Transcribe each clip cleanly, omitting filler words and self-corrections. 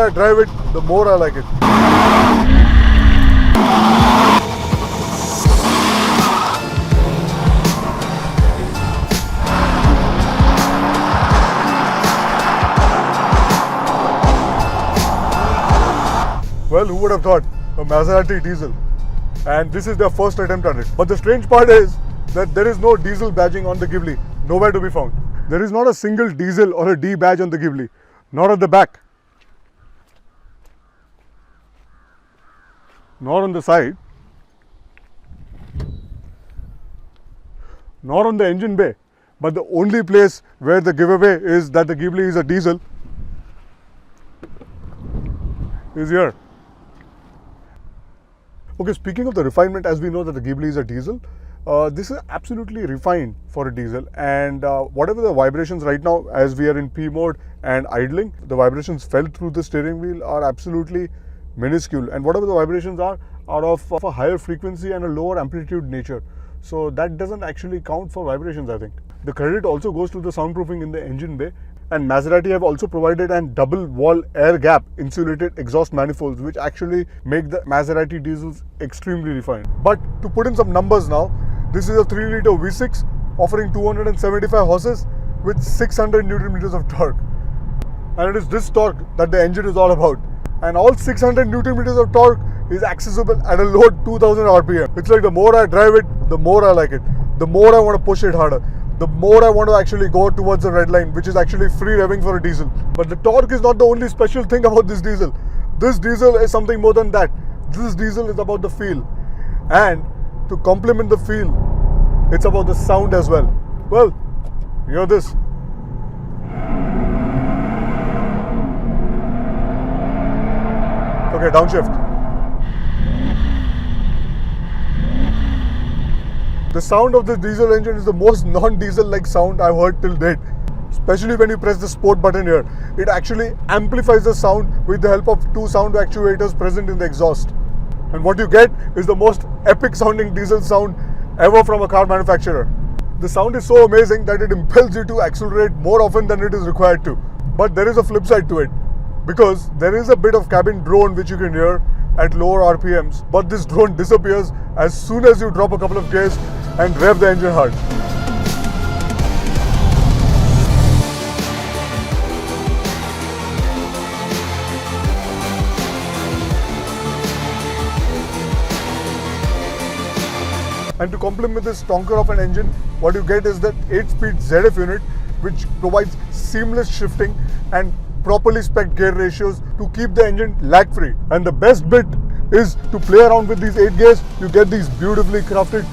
I drive it, the more I like it. Well, who would have thought a Maserati diesel? And this is their first attempt at it. But the strange part is that there is no diesel badging on the Ghibli, nowhere to be found. There is not a single diesel or a D badge on the Ghibli, not at the back, nor on the side, nor on the engine bay. But the only place where the giveaway is that the Ghibli is a diesel is here. Okay, speaking of the refinement, as we know that the Ghibli is a diesel, this is absolutely refined for a diesel, and whatever the vibrations right now, as we are in P mode and idling, the vibrations felt through the steering wheel are absolutely minuscule, and whatever the vibrations are of a higher frequency and a lower amplitude nature. So that doesn't actually count for vibrations, I think. The credit also goes to the soundproofing in the engine bay, and Maserati have also provided a double wall air gap insulated exhaust manifolds, which actually make the Maserati diesels extremely refined. But to put in some numbers now, this is a 3-liter V6 offering 275 horses with 600 Newton meters of torque. And it is this torque that the engine is all about. And all 600 Newton meters of torque is accessible at a low 2000 RPM. It's like the more I drive it, the more I like it. The more I want to push it harder, the more I want to actually go towards the red line, which is actually free revving for a diesel. But the torque is not the only special thing about this diesel. This diesel is something more than that. This diesel is about the feel. And to complement the feel, it's about the sound as well. Well, hear this. Okay, downshift. The sound of this diesel engine is the most non-diesel like sound I've heard till date. Especially when you press the sport button here. It actually amplifies the sound with the help of 2 sound actuators present in the exhaust. And what you get is the most epic sounding diesel sound ever from a car manufacturer. The sound is so amazing that it impels you to accelerate more often than it is required to. But there is a flip side to it, because there is a bit of cabin drone which you can hear at lower RPMs, but this drone disappears as soon as you drop a couple of gears and rev the engine hard. And to complement this stonker of an engine, what you get is that 8-speed ZF unit, which provides seamless shifting and properly spec gear ratios to keep the engine lag free. And the best bit is to play around with these 8 gears, you get these beautifully crafted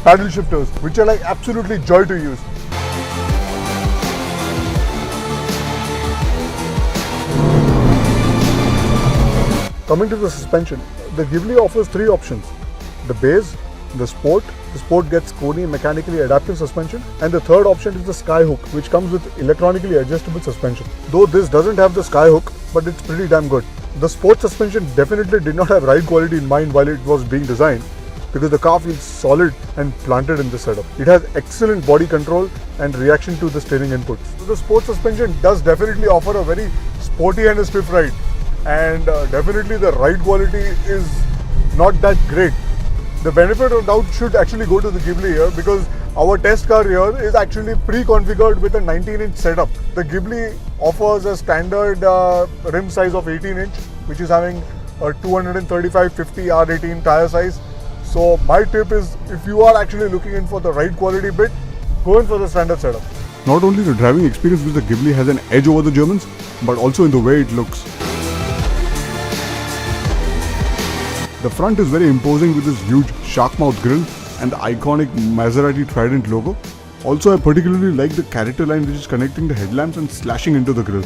paddle shifters, which are like absolutely joy to use. Coming to the suspension, the Ghibli offers 3 options: the base, the sport. The sport gets Koni mechanically adaptive suspension, and the third option is the Skyhook, which comes with electronically adjustable suspension. Though this doesn't have the Skyhook, but it's pretty damn good. The sport suspension definitely did not have ride quality in mind while it was being designed, because the car feels solid and planted in the setup. It has excellent body control and reaction to the steering inputs. So the sport suspension does definitely offer a very sporty and a stiff ride, and definitely the ride quality is not that great. The benefit of doubt should actually go to the Ghibli here, because our test car here is actually pre-configured with a 19-inch setup. The Ghibli offers a standard rim size of 18-inch, which is having a 235/50 R18 tire size. So my tip is, if you are actually looking in for the ride quality bit, go in for the standard setup. Not only the driving experience with the Ghibli has an edge over the Germans, but also in the way it looks. The front is very imposing with this huge shark mouth grille and the iconic Maserati Trident logo. Also, I particularly like the character line which is connecting the headlamps and slashing into the grille.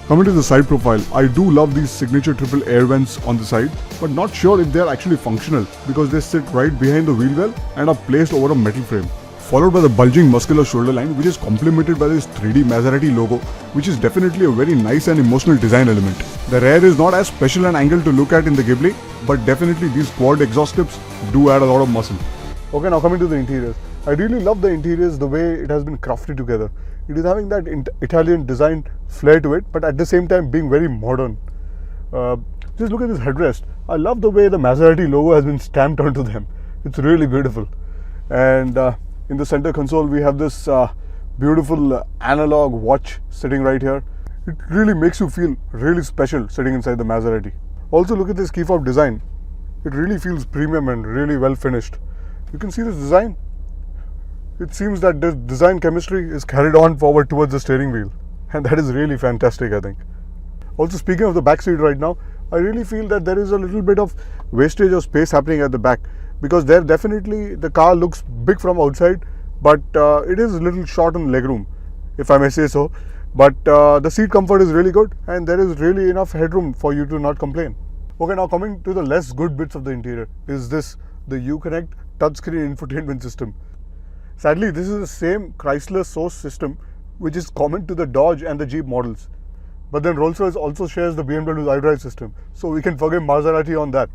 Coming to the side profile, I do love these signature triple air vents on the side, but not sure if they are actually functional because they sit right behind the wheel well and are placed over a metal frame. Followed by the bulging muscular shoulder line, which is complemented by this 3D Maserati logo, which is definitely a very nice and emotional design element. The rear is not as special an angle to look at in the Ghibli, but definitely these quad exhaust tips do add a lot of muscle. Okay, now coming to the interiors. I really love the interiors, the way it has been crafted together. It is having that Italian design flair to it, but at the same time being very modern. Just look at this headrest. I love the way the Maserati logo has been stamped onto them. It's really beautiful. And in the center console, we have this beautiful analog watch sitting right here. It really makes you feel really special sitting inside the Maserati. Also, look at this key fob design. It really feels premium and really well finished. You can see this design. It seems that this design chemistry is carried on forward towards the steering wheel, and that is really fantastic, I think. Also, speaking of the back seat right now, I really feel that there is a little bit of wastage of space happening at the back, because there definitely the car looks big from outside, but it is a little short on legroom, if I may say so. But the seat comfort is really good, and there is really enough headroom for you to not complain. Okay, now coming to the less good bits of the interior is this, the Uconnect touchscreen infotainment system. Sadly, this is the same Chrysler source system which is common to the Dodge and the Jeep models. But then Rolls-Royce also shares the BMW's iDrive system, so we can forgive Maserati on that.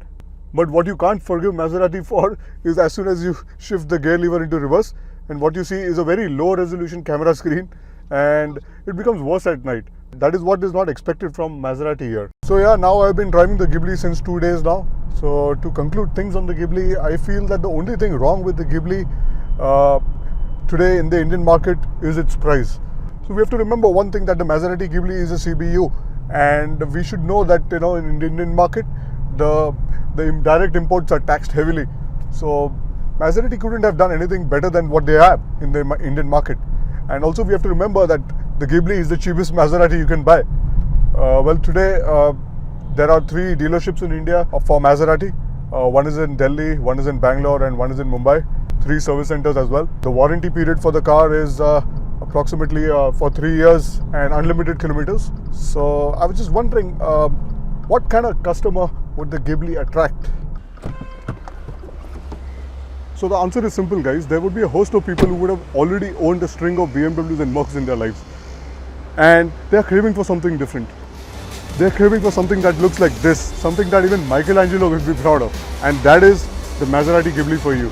But what you can't forgive Maserati for is as soon as you shift the gear lever into reverse, and what you see is a very low resolution camera screen, and it becomes worse at night. That is what is not expected from Maserati here. So yeah, now I've been driving the Ghibli since 2 days now. So to conclude things on the Ghibli, I feel that the only thing wrong with the Ghibli today in the Indian market is its price. So we have to remember one thing, that the Maserati Ghibli is a CBU, and we should know that in the Indian market the direct imports are taxed heavily. So Maserati couldn't have done anything better than what they have in the Indian market. And also we have to remember that the Ghibli is the cheapest Maserati you can buy. Well, today there are 3 dealerships in India for Maserati. One is in Delhi, one is in Bangalore, and one is in Mumbai. 3 service centers as well. The warranty period for the car is approximately for 3 years and unlimited kilometers. So I was just wondering, what kind of customer would the Ghibli attract? So the answer is simple, guys. There would be a host of people who would have already owned a string of BMWs and Mercs in their lives, and they are craving for something different. They are craving for something that looks like this, something that even Michelangelo will be proud of, and that is the Maserati Ghibli for you.